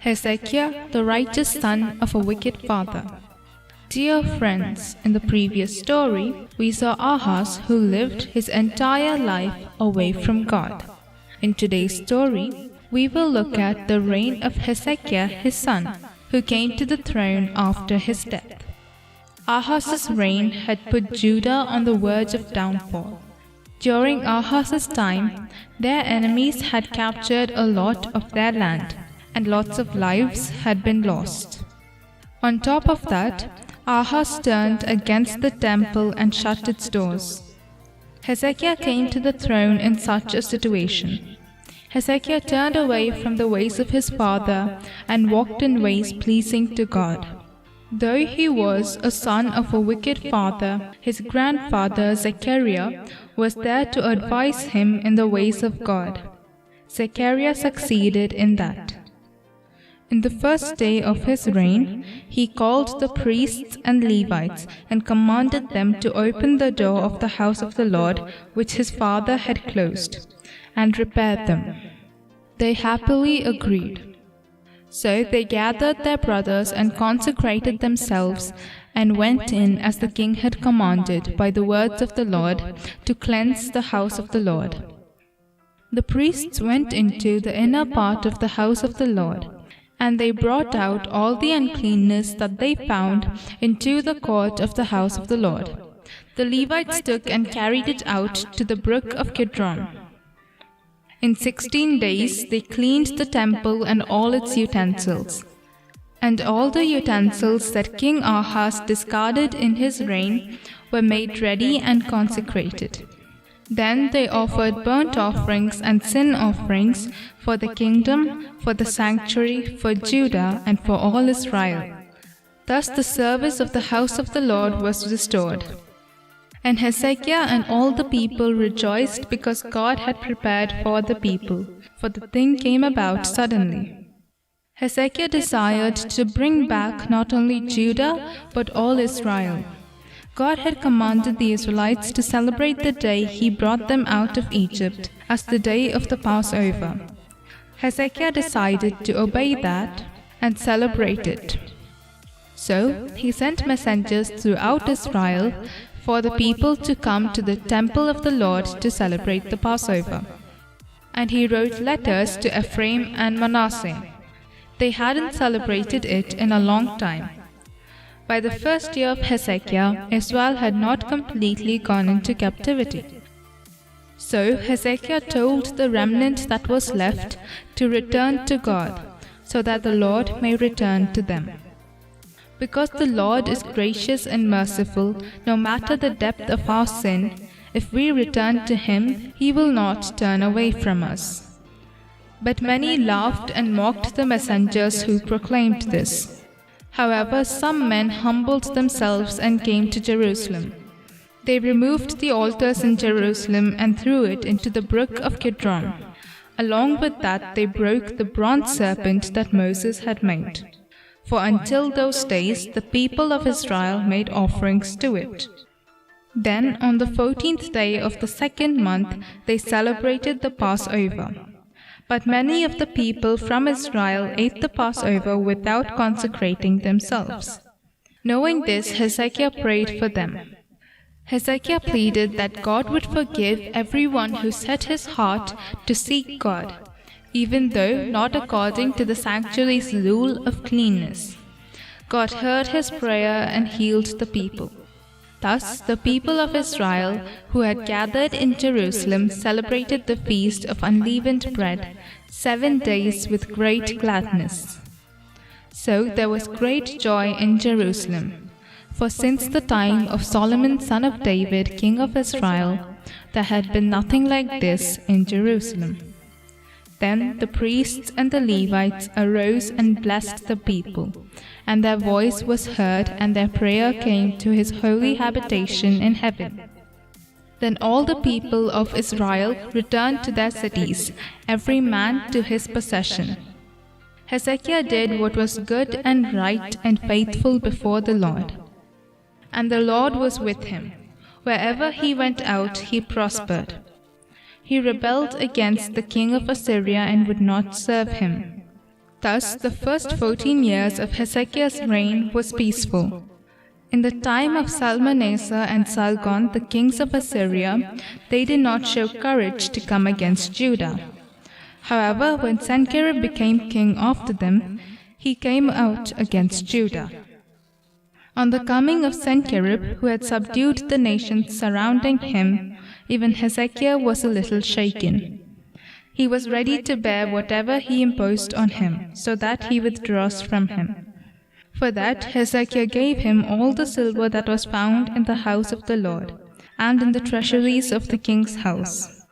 Hezekiah, the righteous son of a wicked father. Dear friends, in the previous story, we saw Ahaz who lived his entire life away from God. In today's story, we will look at the reign of Hezekiah his son, who came to the throne after his death. Ahaz's reign had put Judah on the verge of downfall. During Ahaz's time, their enemies had captured a lot of their land, and lots of lives had been lost. On top of that, Ahaz turned against the temple and shut its doors. Hezekiah came to the throne in such a situation. Hezekiah turned away from the ways of his father and walked in ways pleasing to God. Though he was a son of a wicked father, his grandfather Zechariah was there to advise him in the ways of God. Zechariah succeeded in that. In the first day of his reign, he called the priests and Levites and commanded them to open the door of the house of the Lord, which his father had closed, and repair them. They happily agreed. So they gathered their brothers and consecrated themselves, and went in as the king had commanded by the words of the Lord to cleanse the house of the Lord. The priests went into the inner part of the house of the Lord, and they brought out all the uncleanness that they found into the court of the house of the Lord. The Levites took and carried it out to the brook of Kidron. In 16 days they cleaned the temple and all its utensils. And all the utensils that King Ahaz discarded in his reign were made ready and consecrated. Then they offered burnt offerings and sin offerings for the kingdom, for the sanctuary, for Judah, and for all Israel. Thus the service of the house of the Lord was restored. And Hezekiah and all the people rejoiced because God had prepared for the people, for the thing came about suddenly. Hezekiah desired to bring back not only Judah, but all Israel. God had commanded the Israelites to celebrate the day he brought them out of Egypt as the day of the Passover. Hezekiah decided to obey that and celebrate it. So he sent messengers throughout Israel for the people to come to the temple of the Lord to celebrate the Passover. And he wrote letters to Ephraim and Manasseh. They hadn't celebrated it in a long time. By the first year of Hezekiah, Israel had not completely gone into captivity. So Hezekiah told the remnant that was left to return to God, so that the Lord may return to them. Because the Lord is gracious and merciful, no matter the depth of our sin, if we return to Him, He will not turn away from us. But many laughed and mocked the messengers who proclaimed this. However, some men humbled themselves and came to Jerusalem. They removed the altars in Jerusalem and threw it into the brook of Kidron. Along with that, they broke the bronze serpent that Moses had made. For until those days, the people of Israel made offerings to it. Then, on the 14th day of the second month, they celebrated the Passover. But many of the people from Israel ate the Passover without consecrating themselves. Knowing this, Hezekiah prayed for them. Hezekiah pleaded that God would forgive everyone who set his heart to seek God, even though not according to the sanctuary's rule of cleanness. God heard his prayer and healed the people. Thus, the people of Israel who had gathered in Jerusalem celebrated the feast of unleavened bread 7 days with great gladness. So there was great joy in Jerusalem, for since the time of Solomon son of David, king of Israel, there had been nothing like this in Jerusalem. Then the priests and the Levites arose and blessed the people, and their voice was heard, and their prayer came to his holy habitation in heaven. Then all the people of Israel returned to their cities, every man to his possession. Hezekiah did what was good and right and faithful before the Lord. And the Lord was with him. Wherever he went out, he prospered. He rebelled against the king of Assyria and would not serve him. Thus, the first 14 years of Hezekiah's reign was peaceful. In the time of Salmanasar and Sargon, the kings of Assyria, they did not show courage to come against Judah. However, when Sennacherib became king after them, he came out against Judah. On the coming of Sennacherib, who had subdued the nations surrounding him, even Hezekiah was a little shaken. He was ready to bear whatever he imposed on him, so that he withdraws from him. For that Hezekiah gave him all the silver that was found in the house of the Lord, and in the treasuries of the king's house.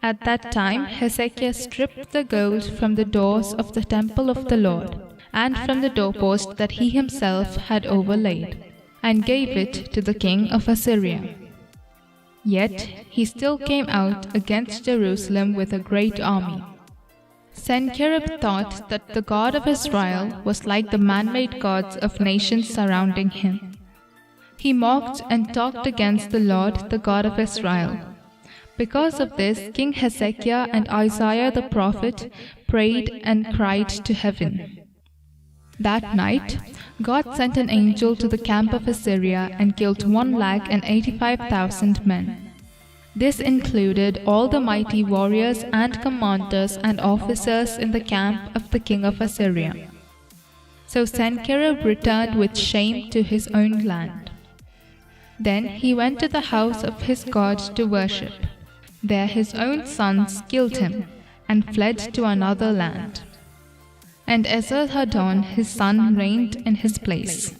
At that time Hezekiah stripped the gold from the doors of the temple of the Lord, and from the doorpost that he himself had overlaid, and gave it to the king of Assyria. Yet he still came out against Jerusalem with a great army. Sennacherib thought that the God of Israel was like the man-made gods of nations surrounding him. He mocked and talked against the Lord, the God of Israel. Because of this, King Hezekiah and Isaiah the prophet prayed and cried to heaven. That night, God sent an angel to the camp of Assyria and killed 185,000 men. This included all the mighty warriors and commanders and officers in the camp of the king of Assyria. So Sennacherib returned with shame to his own land. Then he went to the house of his God to worship. There his own sons killed him and fled to another land. And Esarhaddon his son reigned in his place.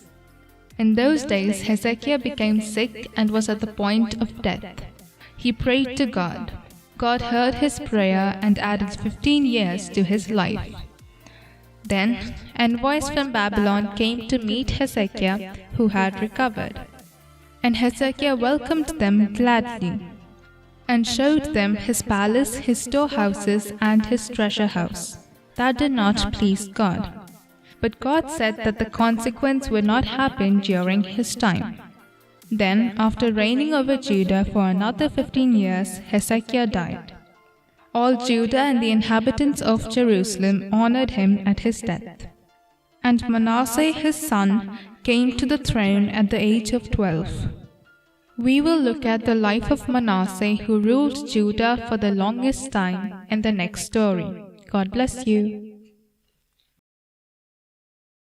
In those days Hezekiah became sick and was at the point of death. He prayed to God. God heard his prayer and added 15 years to his life. Then envoys from Babylon came to meet Hezekiah, who had recovered. And Hezekiah welcomed them gladly, and showed them his palace, his storehouses, and his treasure house. That did not please God. But God said that the consequence would not happen during his time. Then, after reigning over Judah for another 15 years, Hezekiah died. All Judah and the inhabitants of Jerusalem honored him at his death. And Manasseh his son came to the throne at the age of 12. We will look at the life of Manasseh, who ruled Judah for the longest time, in the next story. God bless you.